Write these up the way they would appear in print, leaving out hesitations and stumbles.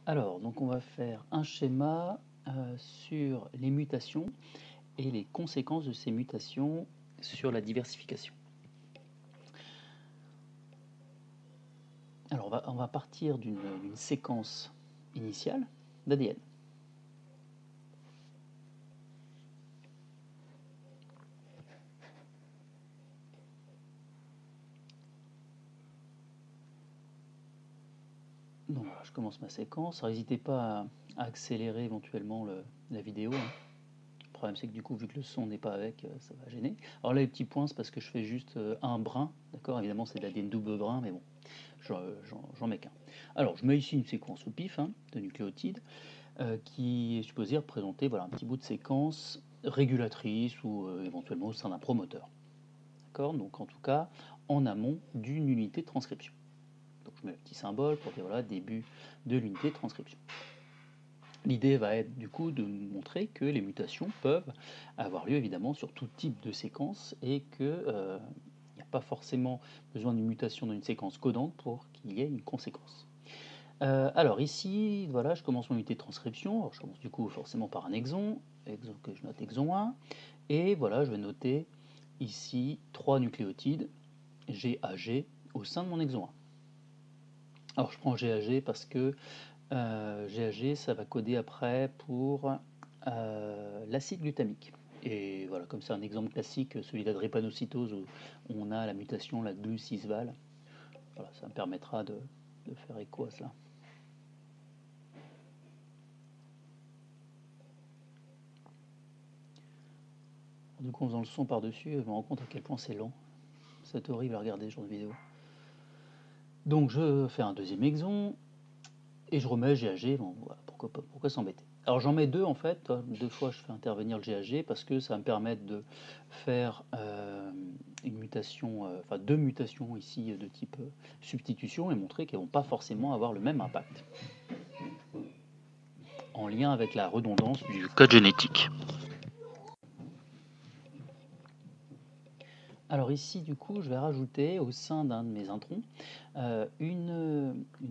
Alors, donc on va faire un schéma sur les mutations et les conséquences de ces mutations sur la diversification. Alors, on va partir d'une séquence initiale d'ADN. Donc voilà, je commence ma séquence. N'hésitez pas à accélérer éventuellement la vidéo. Le problème c'est que du coup, vu que le son n'est pas avec, ça va gêner. Alors là, les petits points, c'est parce que je fais juste un brin, d'accord. Évidemment, c'est de l'ADN double brin, mais bon, j'en mets qu'un. Alors, je mets ici une séquence au pif de nucléotides qui est supposée représenter un petit bout de séquence régulatrice ou éventuellement au sein d'un promoteur. D'accord. Donc, en tout cas, en amont d'une unité de transcription. Donc, je mets le petit symbole pour dire voilà, début de l'unité de transcription. L'idée va être du coup de montrer que les mutations peuvent avoir lieu évidemment sur tout type de séquence et qu'il n'y a pas forcément besoin d'une mutation dans une séquence codante pour qu'il y ait une conséquence. Alors ici, voilà, je commence mon unité de transcription. Alors, je commence du coup forcément par un exon que je note exon 1. Et voilà, je vais noter ici 3 nucléotides GAG au sein de mon exon 1. Alors je prends GAG parce que GAG, ça va coder après pour l'acide glutamique. Et voilà, comme c'est un exemple classique, celui de la drépanocytose où on a la mutation, la GLU6-Val. Voilà, ça me permettra de faire écho à cela. Du coup, en faisant le son par-dessus, je me rends compte à quel point c'est lent. C'est horrible à regarder ce genre de vidéo. Donc je fais un deuxième exon et je remets GAG. Bon, voilà, pourquoi s'embêter. Alors j'en mets deux en fait. 2 fois je fais intervenir le GAG parce que ça va me permettre de faire une mutation, enfin 2 mutations ici de type substitution et montrer qu'elles ne vont pas forcément avoir le même impact en lien avec la redondance du code génétique. Alors ici, du coup, je vais rajouter au sein d'un de mes introns un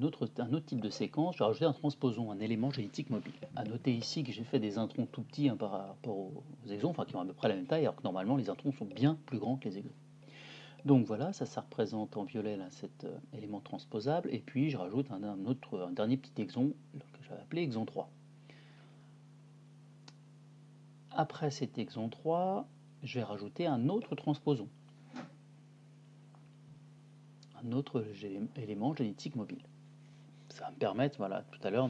autre type de séquence. Je vais rajouter un transposon, un élément génétique mobile. À noter ici que j'ai fait des introns tout petits par rapport aux exons, enfin qui ont à peu près la même taille, alors que normalement les introns sont bien plus grands que les exons. Donc voilà, ça représente en violet là, cet élément transposable. Et puis je rajoute un dernier petit exon que j'avais appelé exon 3. Après cet exon 3, je vais rajouter un autre transposon. Un autre élément génétique mobile. Ça va me permettre, voilà, tout à l'heure,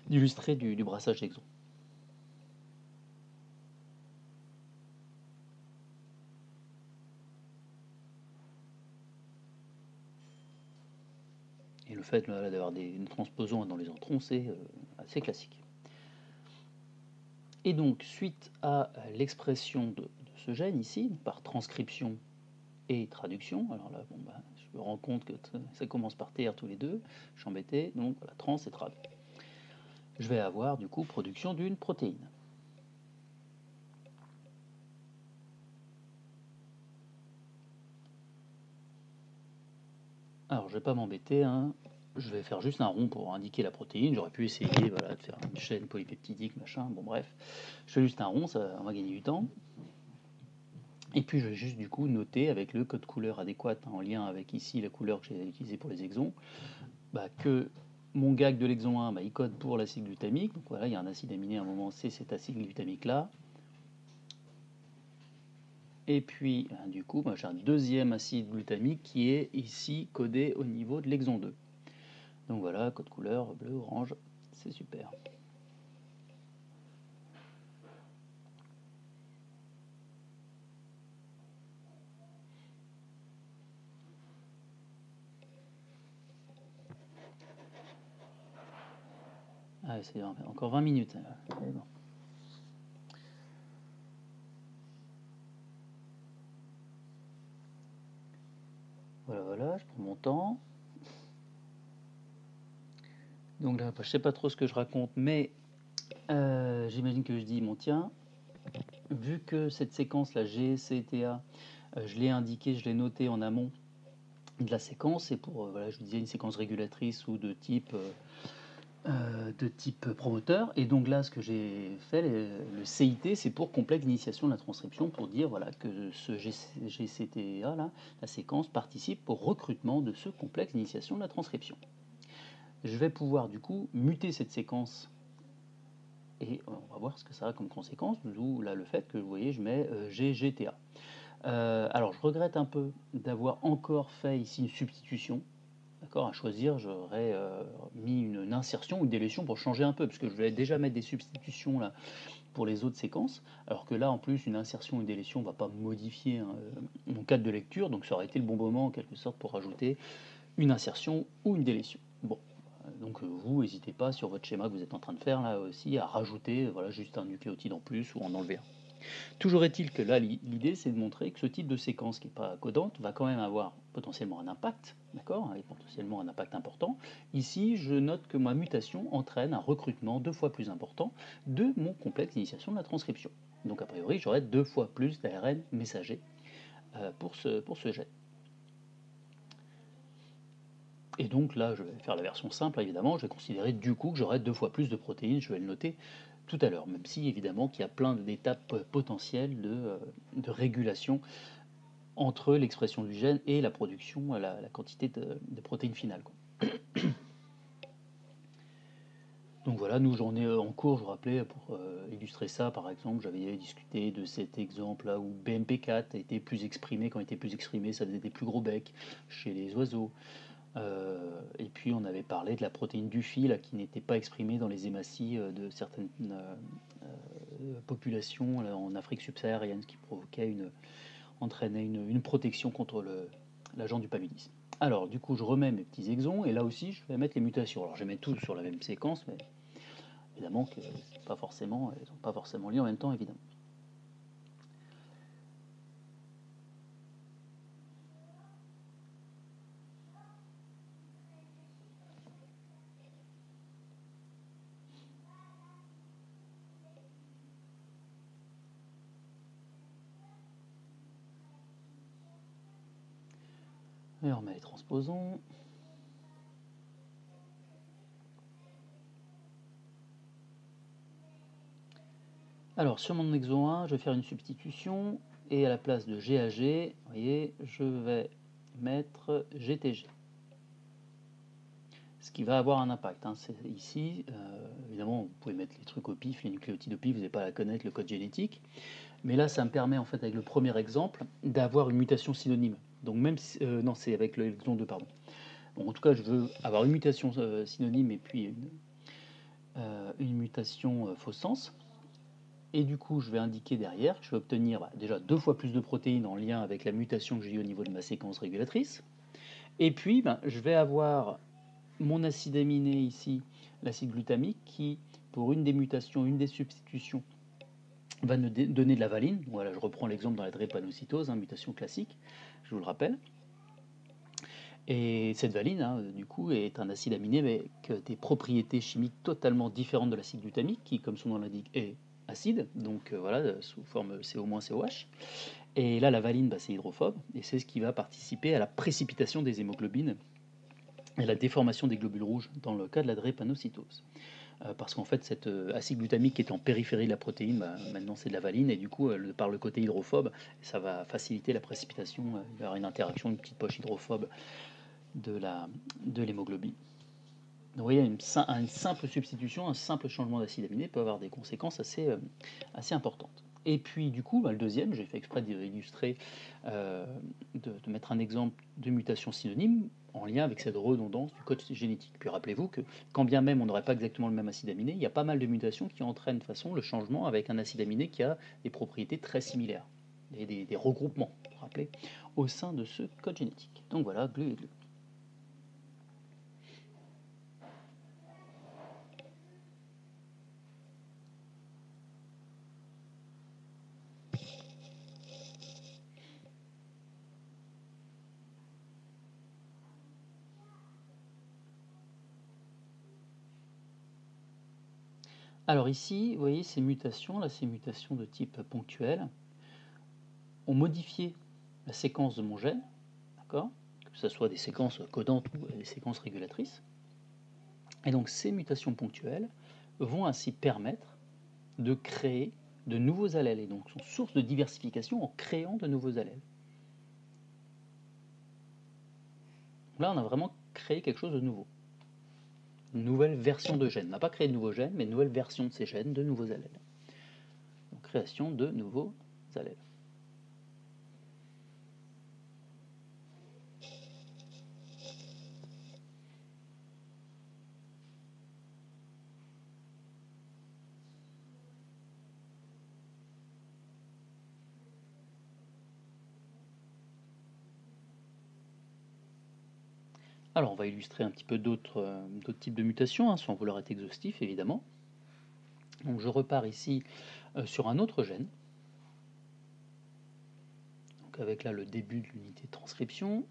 d'illustrer du brassage d'exons. Et le fait d'avoir des transposons dans les introns, c'est assez classique. Et donc, suite à l'expression de ce gène ici, par transcription et traduction, alors là, je me rends compte que ça commence par TR tous les deux, je suis embêté, donc voilà, trans et trad. Je vais avoir du coup production d'une protéine. Alors je vais pas m'embêter, je vais faire juste un rond pour indiquer la protéine. J'aurais pu essayer de faire une chaîne polypeptidique, machin, bon bref. Je fais juste un rond, on va gagner du temps. Et puis je vais juste du coup noter avec le code couleur adéquat en lien avec ici la couleur que j'ai utilisée pour les exons, que mon gag de l'exon 1, il code pour l'acide glutamique. Donc voilà, il y a un acide aminé à un moment, c'est cet acide glutamique là. Et puis du coup, j'ai un deuxième acide glutamique qui est ici codé au niveau de l'exon 2. Donc voilà, code couleur bleu, orange, c'est super. Ah, c'est encore 20 minutes. Bon. Voilà, je prends mon temps. Donc là, je sais pas trop ce que je raconte, mais j'imagine que je dis, bon tiens, vu que cette séquence, la GCTA, je l'ai indiqué, je l'ai noté en amont de la séquence, et pour, je vous disais, une séquence régulatrice ou de type de type promoteur. Et donc là, ce que j'ai fait, le CIT, c'est pour complexe d'initiation de la transcription, pour dire voilà, que ce GCTA, là, la séquence, participe au recrutement de ce complexe d'initiation de la transcription. Je vais pouvoir du coup muter cette séquence et on va voir ce que ça a comme conséquence, d'où là le fait que vous voyez, je mets GGTA. Alors je regrette un peu d'avoir encore fait ici une substitution. D'accord, à choisir, j'aurais mis une insertion ou une délétion pour changer un peu, parce que je vais déjà mettre des substitutions là pour les autres séquences, alors que là en plus une insertion ou une délétion ne va pas modifier mon cadre de lecture, donc ça aurait été le bon moment en quelque sorte pour rajouter une insertion ou une délétion. Bon, donc vous n'hésitez pas sur votre schéma que vous êtes en train de faire là aussi à rajouter voilà, juste un nucléotide en plus ou en enlever un. Toujours est-il que là, l'idée, c'est de montrer que ce type de séquence qui n'est pas codante va quand même avoir potentiellement un impact, d'accord, et potentiellement un impact important. Ici, je note que ma mutation entraîne un recrutement 2 fois plus important de mon complexe d'initiation de la transcription. Donc a priori, j'aurai 2 fois plus d'ARN messager pour ce gène. Et donc là, je vais faire la version simple, évidemment, je vais considérer du coup que j'aurai 2 fois plus de protéines, je vais le noter tout à l'heure, même si évidemment qu'il y a plein d'étapes potentielles de régulation entre l'expression du gène et la production, la quantité de protéines finales, quoi. Donc voilà, nous j'en ai en cours, je vous rappelais, pour illustrer ça, par exemple, j'avais discuté de cet exemple-là où BMP4 était plus exprimé, quand il était plus exprimé, ça faisait des plus gros becs chez les oiseaux. Et puis on avait parlé de la protéine du fil qui n'était pas exprimée dans les hématies de certaines populations là, en Afrique subsaharienne, ce qui entraînait une protection contre l'agent du paludisme. Alors du coup je remets mes petits exons et là aussi je vais mettre les mutations. Alors je vais mettre tout sur la même séquence, mais évidemment que c'est pas forcément, elles sont pas forcément liées en même temps évidemment. Et on remet les transposons. Alors sur mon exon 1, je vais faire une substitution et à la place de GAG, vous voyez, je vais mettre GTG. Ce qui va avoir un impact. Hein. Ici, évidemment, vous pouvez mettre les trucs au pif, les nucléotides au pif, vous n'avez pas à connaître le code génétique. Mais là, ça me permet, en fait, avec le premier exemple, d'avoir une mutation synonyme. Donc même si, non, c'est avec l'exon 2, pardon. Bon, en tout cas, je veux avoir une mutation synonyme et puis une mutation faux sens. Et du coup, je vais indiquer derrière que je vais obtenir déjà 2 fois plus de protéines en lien avec la mutation que j'ai eu au niveau de ma séquence régulatrice. Et puis, je vais avoir mon acide aminé ici, l'acide glutamique, qui, pour une des mutations, une des substitutions, va me donner de la valine. Voilà, je reprends l'exemple dans la drépanocytose, mutation classique, je vous le rappelle. Et cette valine, du coup, est un acide aminé avec des propriétés chimiques totalement différentes de l'acide glutamique, qui, comme son nom l'indique, est acide, donc voilà, sous forme CO-COH. Et là, la valine, c'est hydrophobe, et c'est ce qui va participer à la précipitation des hémoglobines et la déformation des globules rouges dans le cas de la drépanocytose. Parce qu'en fait, cet acide glutamique qui est en périphérie de la protéine, maintenant c'est de la valine, et du coup, par le côté hydrophobe, ça va faciliter la précipitation, il y aura une interaction, une petite poche hydrophobe de l'hémoglobine. Donc vous voyez, une simple substitution, un simple changement d'acide aminé peut avoir des conséquences assez importantes. Et puis du coup, le deuxième, j'ai fait exprès d'illustrer, de mettre un exemple de mutation synonyme en lien avec cette redondance du code génétique. Puis rappelez-vous que quand bien même on n'aurait pas exactement le même acide aminé, il y a pas mal de mutations qui entraînent de façon le changement avec un acide aminé qui a des propriétés très similaires, et des regroupements, vous vous rappelez, au sein de ce code génétique. Donc voilà, glu et glu. Alors ici, vous voyez ces mutations, là, ces mutations de type ponctuel, ont modifié la séquence de mon gène, d'accord, que ce soit des séquences codantes ou des séquences régulatrices. Et donc ces mutations ponctuelles vont ainsi permettre de créer de nouveaux allèles, et donc sont source de diversification en créant de nouveaux allèles. Là, on a vraiment créé quelque chose de nouveau. Une nouvelle version de gène. On n'a pas créé de nouveaux gènes, mais une nouvelle version de ces gènes, de nouveaux allèles. Donc création de nouveaux allèles. Alors, on va illustrer un petit peu d'autres types de mutations, sans vouloir être exhaustif, évidemment. Donc, je repars ici sur un autre gène. Donc, avec là le début de l'unité de transcription.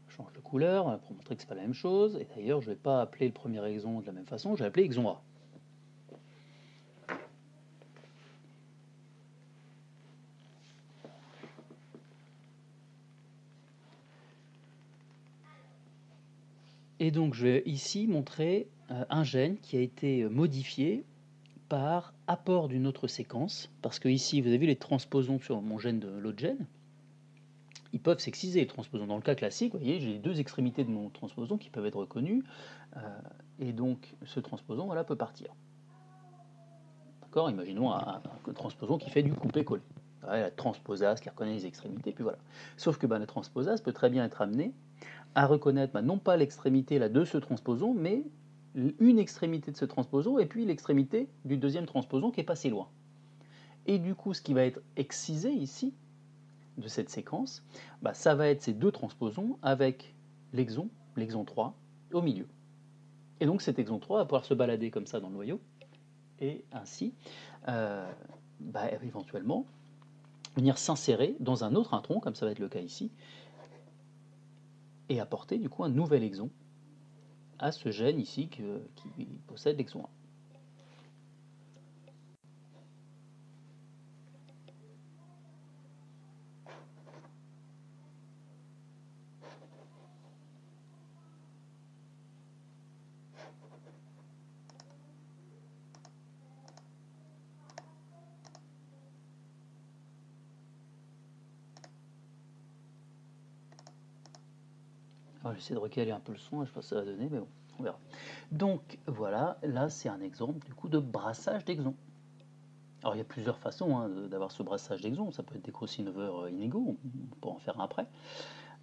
Je change de couleur pour montrer que ce n'est pas la même chose. Et d'ailleurs, je ne vais pas appeler le premier exon de la même façon, je vais appeler exon A. Et donc, je vais ici montrer un gène qui a été modifié par apport d'une autre séquence, parce que ici, vous avez vu les transposons sur mon gène de l'autre gène, ils peuvent s'exciser, les transposons. Dans le cas classique, vous voyez, j'ai les deux extrémités de mon transposon qui peuvent être reconnues, et donc ce transposon, voilà, peut partir. D'accord ? Imaginons un transposon qui fait du coupé-coller. La transposase qui reconnaît les extrémités, puis voilà. Sauf que la transposase peut très bien être amenée à reconnaître non pas l'extrémité là, de ce transposon, mais une extrémité de ce transposon et puis l'extrémité du deuxième transposon qui est passé loin. Et du coup, ce qui va être excisé ici, de cette séquence, ça va être ces deux transposons avec l'exon 3, au milieu. Et donc cet exon 3 va pouvoir se balader comme ça dans le noyau, et ainsi, éventuellement, venir s'insérer dans un autre intron, comme ça va être le cas ici, et apporter du coup un nouvel exon à ce gène ici qui possède l'exon 1. Alors j'essaie de recaler un peu le son, je sais pas ce que ça va donner, mais bon, on verra. Donc voilà, là c'est un exemple du coup de brassage d'exons. Alors il y a plusieurs façons d'avoir ce brassage d'exons, ça peut être des crossover inégaux, on pourra en faire un après.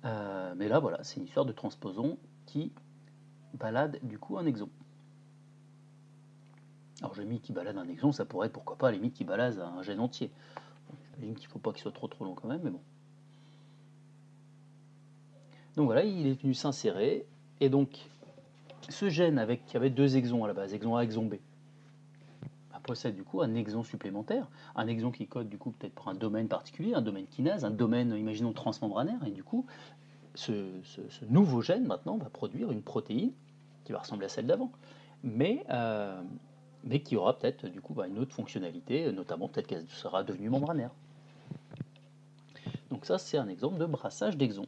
Mais là voilà, c'est une histoire de transposon qui balade du coup un exon. Alors j'ai mis qui balade un exon, ça pourrait être pourquoi pas à la limite qui balade un gène entier. J'imagine qu'il ne faut pas qu'il soit trop long quand même, mais bon. Donc voilà, il est venu s'insérer, et donc ce gène qui avait deux exons à la base, exon A, exon B, possède du coup un exon supplémentaire, un exon qui code du coup peut-être pour un domaine particulier, un domaine kinase, un domaine, imaginons, transmembranaire, et du coup, ce nouveau gène maintenant va produire une protéine qui va ressembler à celle d'avant, mais qui aura peut-être du coup une autre fonctionnalité, notamment peut-être qu'elle sera devenue membranaire. Donc ça, c'est un exemple de brassage d'exons.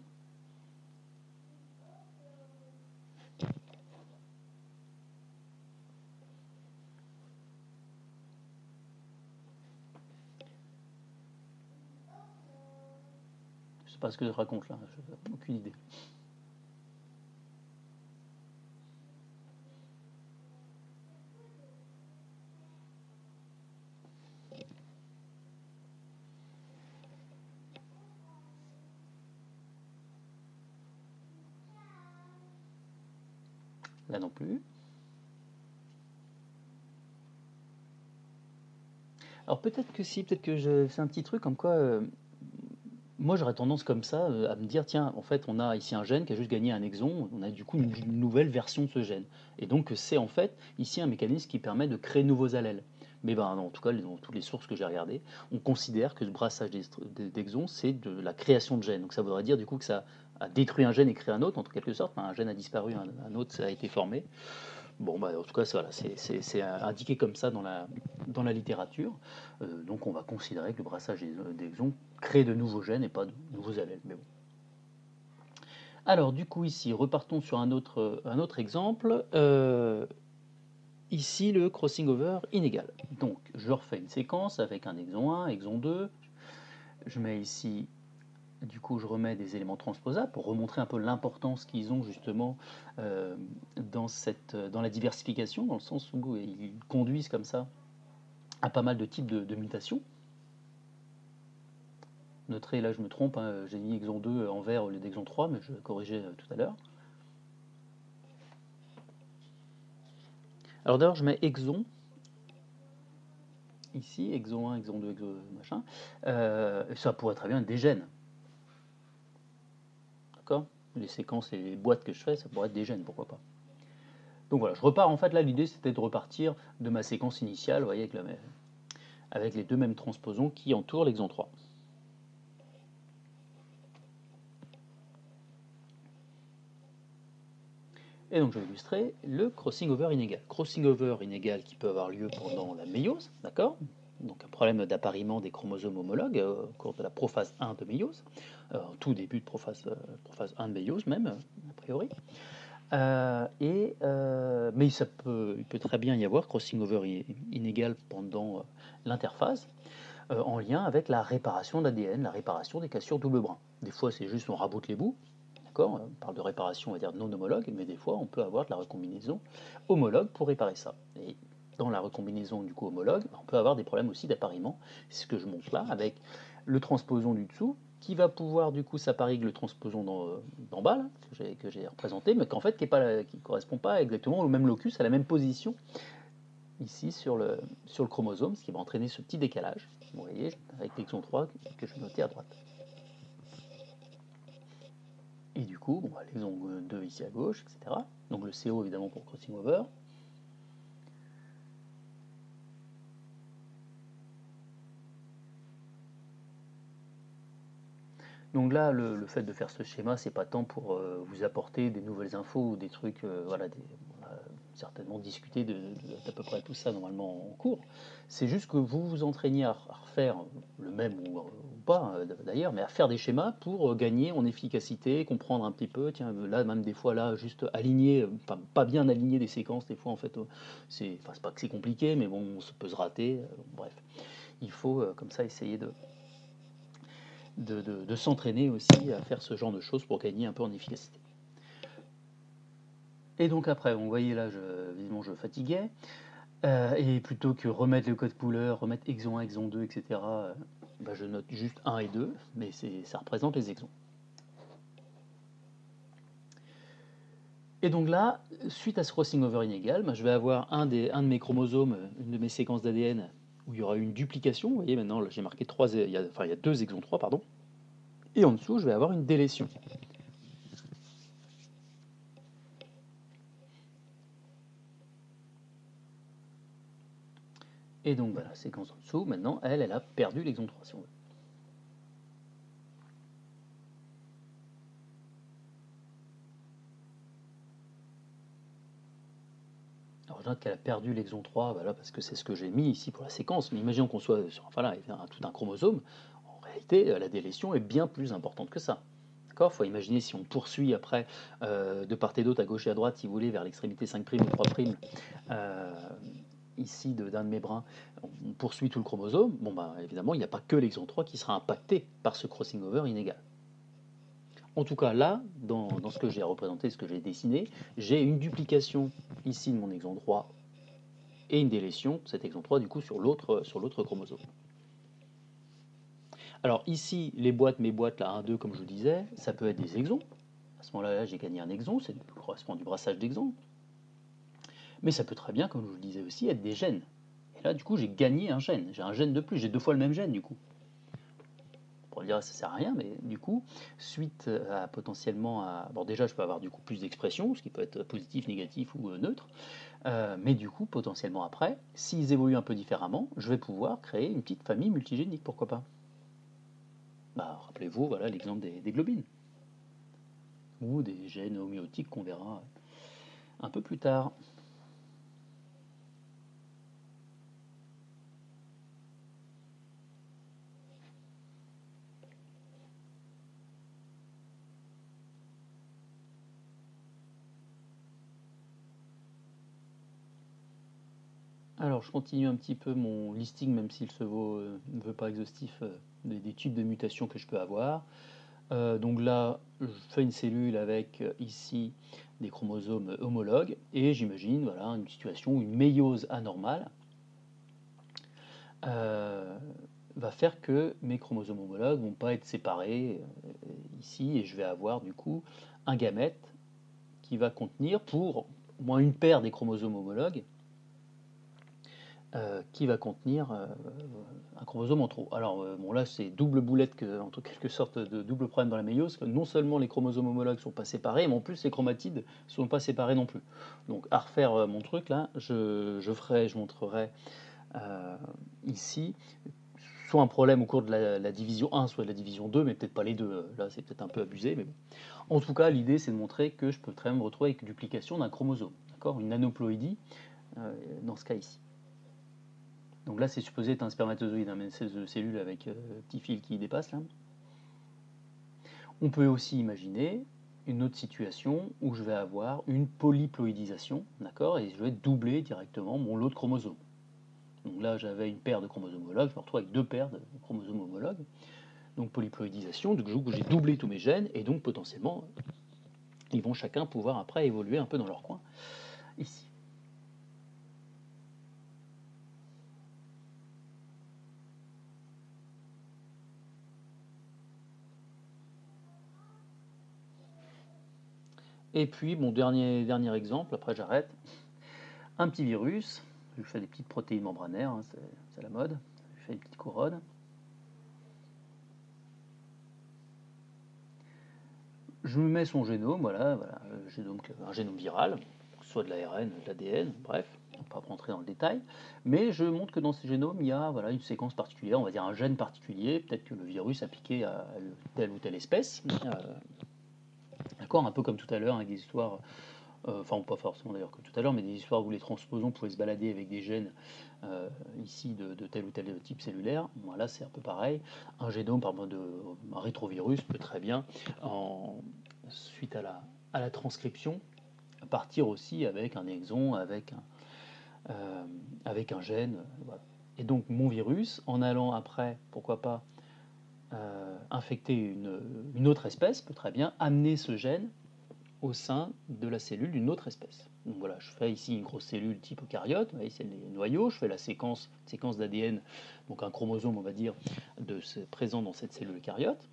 Je ne sais pas ce que je raconte là, je n'ai aucune idée. Là non plus. Alors peut-être que si, peut-être que je fais un petit truc comme quoi, moi j'aurais tendance comme ça à me dire, tiens, en fait on a ici un gène qui a juste gagné un exon, on a du coup une nouvelle version de ce gène. Et donc c'est en fait ici un mécanisme qui permet de créer de nouveaux allèles. Mais en tout cas, dans toutes les sources que j'ai regardées, on considère que ce brassage d'exons, c'est de la création de gènes. Donc ça voudrait dire du coup que ça a détruit un gène et créé un autre, en quelque sorte. Un gène a disparu, un autre ça a été formé. Bon, en tout cas, voilà, c'est indiqué comme ça dans la littérature. Donc, on va considérer que le brassage d'exons crée de nouveaux gènes et pas de nouveaux allèles. Mais bon. Alors du coup ici, repartons sur un autre exemple. Ici le crossing over inégal. Donc je refais une séquence avec un exon 1, exon 2. Je mets ici, du coup je remets des éléments transposables pour remontrer un peu l'importance qu'ils ont justement dans la diversification, dans le sens où ils conduisent comme ça à pas mal de types de mutations. Noterez, là je me trompe, hein, j'ai mis exon 2 en vert au lieu d'exon 3, mais je corrigeais tout à l'heure. Alors d'abord je mets exon, ici, exon 1, exon 2, exon machin, ça pourrait très bien être des gènes. D'accord? Les séquences et les boîtes que je fais, ça pourrait être des gènes, pourquoi pas. Donc voilà, je repars, en fait là l'idée c'était de repartir de ma séquence initiale, vous voyez, avec les deux mêmes transposons qui entourent l'exon 3. Et donc je vais illustrer le crossing over inégal. Crossing over inégal qui peut avoir lieu pendant la méiose, d'accord? Donc un problème d'appariement des chromosomes homologues au cours de la prophase 1 de méiose, tout début de prophase 1 de méiose même, a priori. Mais il peut très bien y avoir crossing over inégal pendant l'interphase, en lien avec la réparation d'ADN, la réparation des cassures double brin. Des fois c'est juste on raboute les bouts, d'accord, on parle de réparation, on va dire non homologue, mais des fois on peut avoir de la recombinaison homologue pour réparer ça. Et dans la recombinaison du coup homologue, on peut avoir des problèmes aussi d'appariement. C'est ce que je montre là avec le transposon du dessous qui va pouvoir du coup s'apparier avec le transposon d'en bas là, que j'ai représenté, mais qu'en fait qui ne correspond pas exactement au même locus, à la même position ici sur le chromosome, ce qui va entraîner ce petit décalage, vous voyez, avec l'exon 3 que je notais à droite. Et du coup, bon, l'exon 2 ici à gauche, etc. Donc le CO évidemment pour crossing over. Donc là, le fait de faire ce schéma, c'est pas tant pour vous apporter des nouvelles infos ou des trucs, voilà, on va certainement discuter d'à peu près tout ça normalement en cours. C'est juste que vous vous entraîniez à refaire le même ou pas d'ailleurs, mais à faire des schémas pour gagner en efficacité, comprendre un petit peu. Tiens, là même des fois là, juste aligner, pas bien aligner des séquences, des fois en fait, c'est pas que c'est compliqué, mais bon, ça peut se rater. Bref, il faut comme ça essayer de s'entraîner aussi à faire ce genre de choses pour gagner un peu en efficacité. Et donc après, vous voyez là, évidemment je fatiguais, et plutôt que remettre le code couleur, remettre exon 1, exon 2, etc., je note juste 1 et 2, mais ça représente les exons. Et donc là, suite à ce crossing over inégal, je vais avoir un de mes chromosomes, une de mes séquences d'ADN, où il y aura une duplication. Vous voyez maintenant, j'ai marqué 3, il y a 2 exons 3, pardon. Et en dessous, je vais avoir une délétion. Et donc voilà, séquence en dessous, maintenant, elle a perdu l'exon 3, si on veut. Alors je note qu'elle a perdu l'exon 3, voilà, parce que c'est ce que j'ai mis ici pour la séquence, mais imaginons qu'on soit sur tout un chromosome, en réalité, la délétion est bien plus importante que ça. D'accord. Il faut imaginer si on poursuit après, de part et d'autre, à gauche et à droite, si vous voulez, vers l'extrémité 5' ou 3', ici d'un de mes brins, on poursuit tout le chromosome, bon évidemment, il n'y a pas que l'exon 3 qui sera impacté par ce crossing over inégal. En tout cas, là, dans ce que j'ai représenté, ce que j'ai dessiné, j'ai une duplication ici de mon exon 3 et une délétion, cet exon 3, du coup, sur l'autre chromosome. Alors ici, mes boîtes, là, 1, 2, comme je vous disais, ça peut être des exons. À ce moment-là, j'ai gagné un exon, ça correspond du brassage d'exons. Mais ça peut très bien, comme je vous le disais aussi, être des gènes. Et là, du coup, j'ai gagné un gène. J'ai un gène de plus, j'ai 2 fois le même gène, du coup. On pourrait dire ça sert à rien, mais du coup, suite à potentiellement à... Bon, déjà, je peux avoir du coup plus d'expressions, ce qui peut être positif, négatif ou neutre. Mais du coup, potentiellement après, s'ils évoluent un peu différemment, je vais pouvoir créer une petite famille multigénique, pourquoi pas. Rappelez-vous, voilà l'exemple des globines. Ou des gènes homéotiques qu'on verra un peu plus tard. Alors, je continue un petit peu mon listing, même s'il ne veut pas exhaustif, des types de mutations que je peux avoir. Donc là, je fais une cellule avec ici des chromosomes homologues, et j'imagine voilà, une situation où une méiose anormale va faire que mes chromosomes homologues ne vont pas être séparés ici, et je vais avoir du coup un gamète qui va contenir, pour au moins une paire des chromosomes homologues, qui va contenir un chromosome en trop. Alors bon, là c'est double boulette, en quelque sorte de double problème dans la méiose, que non seulement les chromosomes homologues ne sont pas séparés, mais en plus les chromatides ne sont pas séparés non plus. Donc à refaire mon truc là, je montrerai ici soit un problème au cours de la division 1, soit de la division 2, mais peut-être pas les deux, là c'est peut-être un peu abusé, mais bon. En tout cas, l'idée c'est de montrer que je peux très bien me retrouver avec une duplication d'un chromosome, d'accord, une aneuploïdie dans ce cas ici. Donc là c'est supposé être un spermatozoïde, hein, mais c'est de cellules avec petit fil qui dépasse là. On peut aussi imaginer une autre situation où je vais avoir une polyploïdisation, d'accord, et je vais doubler directement mon lot de chromosomes. Donc là j'avais une paire de chromosomes homologues, je me retrouve avec deux paires de chromosomes homologues. Donc polyploïdisation, donc j'ai doublé tous mes gènes, et donc potentiellement ils vont chacun pouvoir après évoluer un peu dans leur coin ici. Et puis mon dernier exemple, après j'arrête, un petit virus, je fais des petites protéines membranaires, hein, c'est la mode, je fais des petites couronnes. Je me mets son génome, voilà, un génome viral, soit de l'ARN, de l'ADN, bref, on ne va pas rentrer dans le détail, mais je montre que dans ce génome, il y a voilà, une séquence particulière, on va dire un gène particulier, peut-être que le virus a piqué à telle ou telle espèce, d'accord, un peu comme tout à l'heure, avec des histoires, enfin pas forcément d'ailleurs comme tout à l'heure, mais des histoires où les transposons pouvaient se balader avec des gènes ici de tel ou tel type cellulaire. Bon, là c'est un peu pareil, un génome, par exemple, un rétrovirus peut très bien, suite à la transcription, partir aussi avec un exon, avec un gène. Voilà. Et donc mon virus, en allant après, pourquoi pas, infecter une autre espèce, peut très bien amener ce gène au sein de la cellule d'une autre espèce. Donc voilà, je fais ici une grosse cellule type eucaryote, vous voyez, c'est les noyaux, je fais la séquence d'ADN, donc un chromosome, on va dire, présent dans cette cellule eucaryote.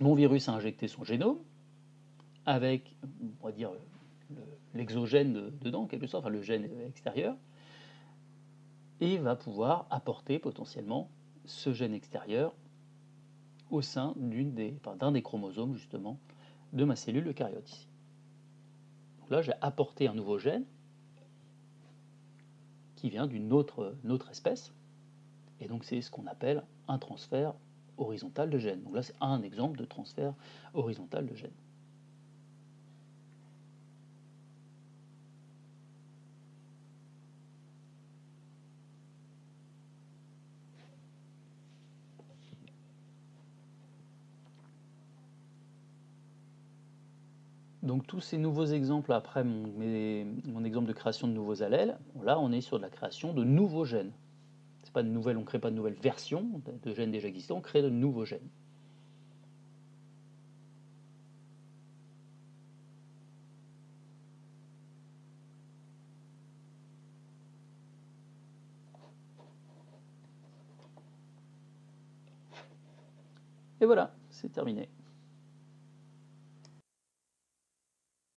Mon virus a injecté son génome, avec, on va dire, l'exogène dedans, en quelque sorte, enfin le gène extérieur, et va pouvoir apporter potentiellement ce gène extérieur au sein d'un des chromosomes, justement, de ma cellule eucaryote ici. Donc là, j'ai apporté un nouveau gène qui vient d'une autre espèce, et donc c'est ce qu'on appelle un transfert horizontal de gène. Donc là, c'est un exemple de transfert horizontal de gène. Donc tous ces nouveaux exemples, après mon exemple de création de nouveaux allèles, là on est sur de la création de nouveaux gènes. C'est pas de nouvelles, on ne crée pas de nouvelles versions de gènes déjà existants, on crée de nouveaux gènes. Et voilà, c'est terminé.